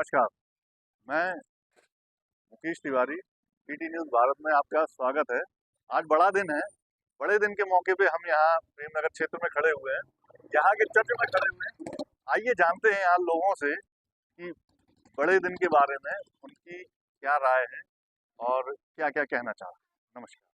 नमस्कार। मैं Mukesh Tiwari, PT news Bharat में आपका स्वागत है। आज बड़ा दिन है। बड़े दिन के मौके पे हम यहाँ प्रेमनगर क्षेत्र में खड़े हुए हैं। यहाँ के चर्च में खड़े हुए हैं। आइए जानते हैं यहाँ लोगों से कि बड़े दिन के बारे में उनकी क्या राय है और क्या-क्या कहना चाह रहे हैं। नमस्कार।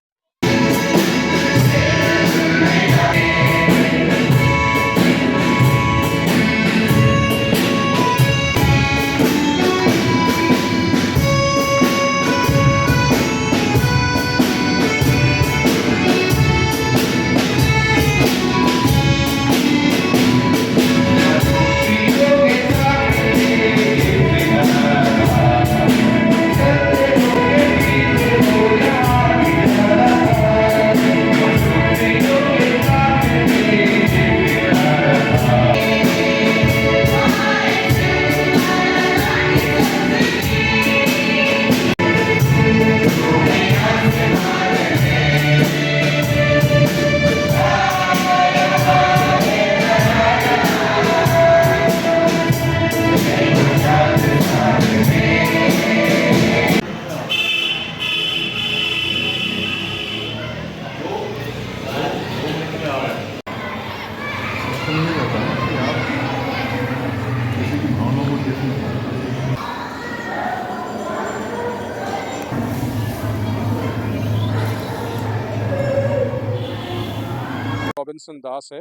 रॉबिन्सन दास है।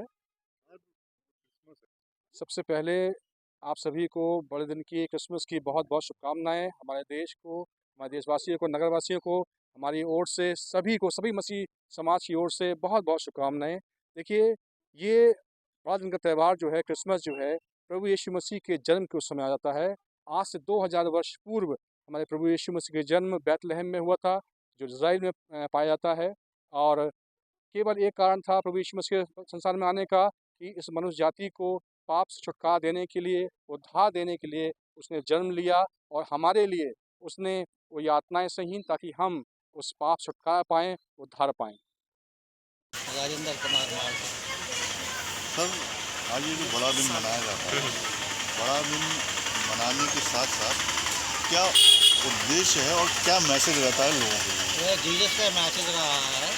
सबसे पहले आप सभी को बड़े दिन की क्रिसमस की बहुत बहुत शुभकामनाएं। हमारे देश को, हमारे देशवासियों को, नगरवासियों को हमारी ओर से सभी को, सभी मसीह समाज की ओर से बहुत बहुत शुभकामनाएं। देखिए, ये बड़ा दिन का त्यौहार जो है, क्रिसमस जो है, प्रभु यीशु मसीह के जन्म के उस समय आ जाता है। आज से 2000 वर्ष पूर्व हमारे प्रभु यीशु मसीह के जन्म बैतलहम में हुआ था, जो इज़राइल में पाया जाता है। और केवल एक कारण था प्रभु यीशु मसीह के संसार में आने का, कि इस मनुष्य जाति को पाप से छुटकारा देने के लिए, उद्धार देने के लिए उसने जन्म लिया और हमारे लिए उसने वो यातनाएं सही ताकि हम उस पाप से छुटकारा पाएं, उद्धार पाएं। राजेंद्र कुमार माल। सर, आज ये जो बड़ा दिन मनाया जाता है, बड़ा दिन मनाने के साथ साथ क्या उद्देश्य है और क्या मैसेज रहता है लोगों के लिए? यह जीसस का मैसेज रहा है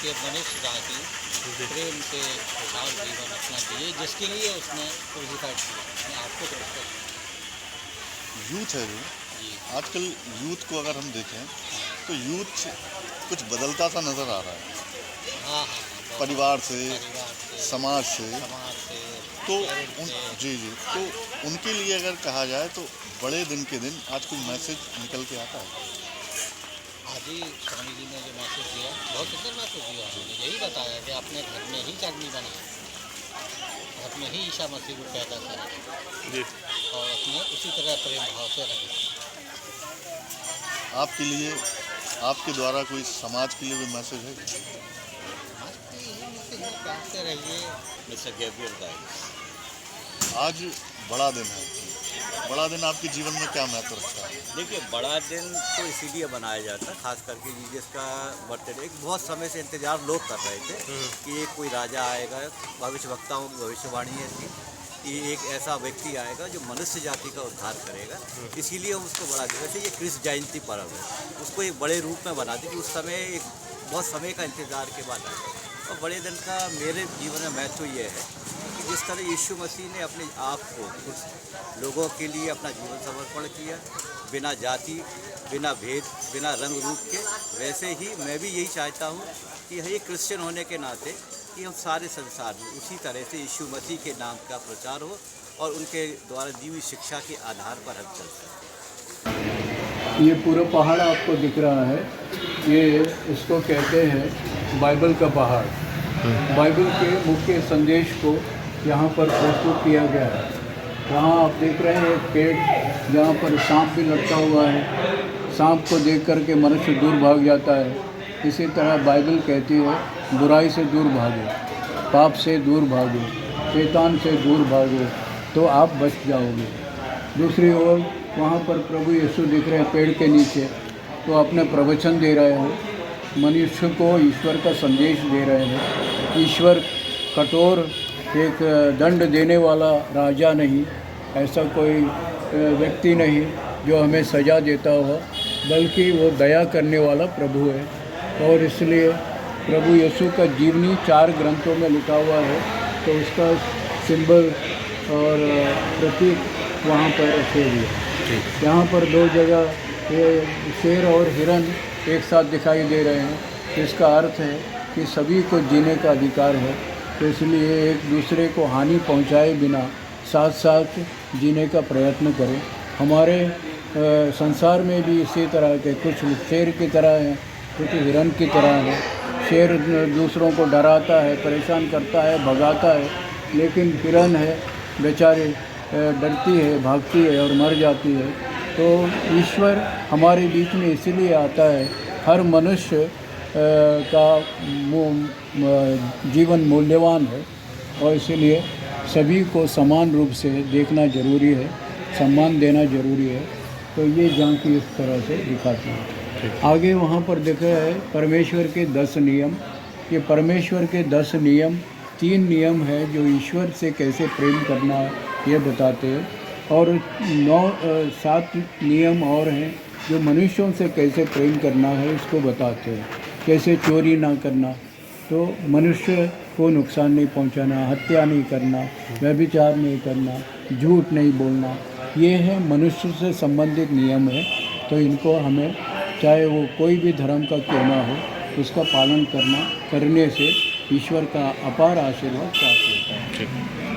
कि मनुष्य जाति प्रेम से खुशहाल जीवन अपना जिए, जिसके लिए उसने क्रूसिफाइड किया अपने आप को क्रूसिफाइड किया। यूथ है जो जी आजकल यूथ को अगर हम देखें तो यूथ कुछ बदलता सा नज़र आ रहा है, हाँ हाँ, परिवार से, परिवार से, समाज से। समाज से, तो पेरेंट्स से। जी तो उनके लिए अगर कहा जाए तो बड़े दिन के दिन आज कोई मैसेज निकल के आता है। आज ही स्वामी जी ने जो मैसेज दिया, बहुत सुंदर मैसेज दिया। उन्होंने यही बताया कि अपने घर में ही चटनी बनाए, घर में ही ईसा मसीह को पैदा करें जी। और अपने उसी तरह प्रेम भाव से रखें। आपके लिए, आपके द्वारा कोई समाज के लिए भी मैसेज है? आज की यही मैसेज है, प्यार से रहिए। Mister Gabriel guys. आज बड़ा दिन है, बड़ा दिन आपके जीवन में क्या महत्व रखता है? देखिए, बड़ा दिन तो इसीलिए मनाया जाता है, खास करके जीसस का बर्थडे। एक बहुत समय से इंतजार लोग कर रहे थे कि एक कोई राजा आएगा। भविष्यवक्ताओं की भविष्यवाणी है कि एक ऐसा व्यक्ति आएगा जो मनुष्य जाति का उद्धार करेगा। इसीलिए हम उसको बड़ा दिन, वैसे ये क्रिस्त जयंती पर्व है, उसको एक बड़े रूप में बना दी कि उस समय एक बहुत समय का इंतजार के बाद आएगा। और बड़े दिन का मेरे जीवन में महत्व ये है कि जिस तरह यीशु मसीह ने अपने आप को कुछ लोगों के लिए अपना जीवन समर्पण किया, बिना जाति, बिना भेद, बिना रंग रूप के, वैसे ही मैं भी यही चाहता हूँ कि एक क्रिश्चियन होने के नाते कि हम सारे संसार में उसी तरह से यीशु मसीह के नाम का प्रचार हो और उनके द्वारा दी हुई शिक्षा के आधार पर हम चल सकें। ये पूरा पहाड़ आपको दिख रहा है, ये इसको कहते हैं बाइबल का पहाड़। बाइबल के मुख्य संदेश को यहाँ पर प्रस्तुत किया गया है। वहाँ आप देख रहे हैं एक पेड़ जहाँ पर सांप भी लटका हुआ है। सांप को देख कर के मनुष्य दूर भाग जाता है। इसी तरह बाइबल कहती है बुराई से दूर भागो, पाप से दूर भागो, शैतान से दूर भागो तो आप बच जाओगे। दूसरी ओर वहाँ पर प्रभु यीशु दिख रहे हैं पेड़ के नीचे, तो अपने प्रवचन दे रहे हैं, मनुष्य को ईश्वर का संदेश दे रहे हैं। ईश्वर कठोर एक दंड देने वाला राजा नहीं, ऐसा कोई व्यक्ति नहीं जो हमें सज़ा देता हो, बल्कि वो दया करने वाला प्रभु है। और इसलिए प्रभु यीशु का जीवनी 4 ग्रंथों में लिखा हुआ है, तो उसका सिंबल और प्रतीक वहाँ पर रखे हुए हैं। यहाँ पर 2 जगह ये शेर और हिरन एक साथ दिखाई दे रहे हैं। इसका अर्थ है कि सभी को जीने का अधिकार है, तो इसलिए एक दूसरे को हानि पहुँचाए बिना साथ साथ जीने का प्रयत्न करें। हमारे संसार में भी इसी तरह के कुछ शेर की तरह हैं, कुछ हिरन की तरह हैं। शेर दूसरों को डराता है, परेशान करता है, भगाता है, लेकिन हिरन है बेचारे डरती है, भागती है और मर जाती है। तो ईश्वर हमारे बीच में इसलिए आता है, हर मनुष्य का जीवन मूल्यवान है और इसलिए सभी को समान रूप से देखना जरूरी है, सम्मान देना जरूरी है। तो ये झांकी इस तरह से दिखाती है। आगे वहाँ पर देखा है परमेश्वर के 10 नियम। ये परमेश्वर के 10 नियम 3 नियम है जो ईश्वर से कैसे प्रेम करना ये बताते हैं, और 7 नियम और हैं जो मनुष्यों से कैसे प्रेम करना है इसको बताते हैं। कैसे चोरी ना करना, तो मनुष्य को नुकसान नहीं पहुंचाना, हत्या नहीं करना, व्यभिचार नहीं करना, झूठ नहीं बोलना, ये है मनुष्य से संबंधित नियम है। तो इनको हमें चाहे वो कोई भी धर्म का क्यों ना हो, उसका पालन करने से ईश्वर का अपार आशीर्वाद प्राप्त होता है।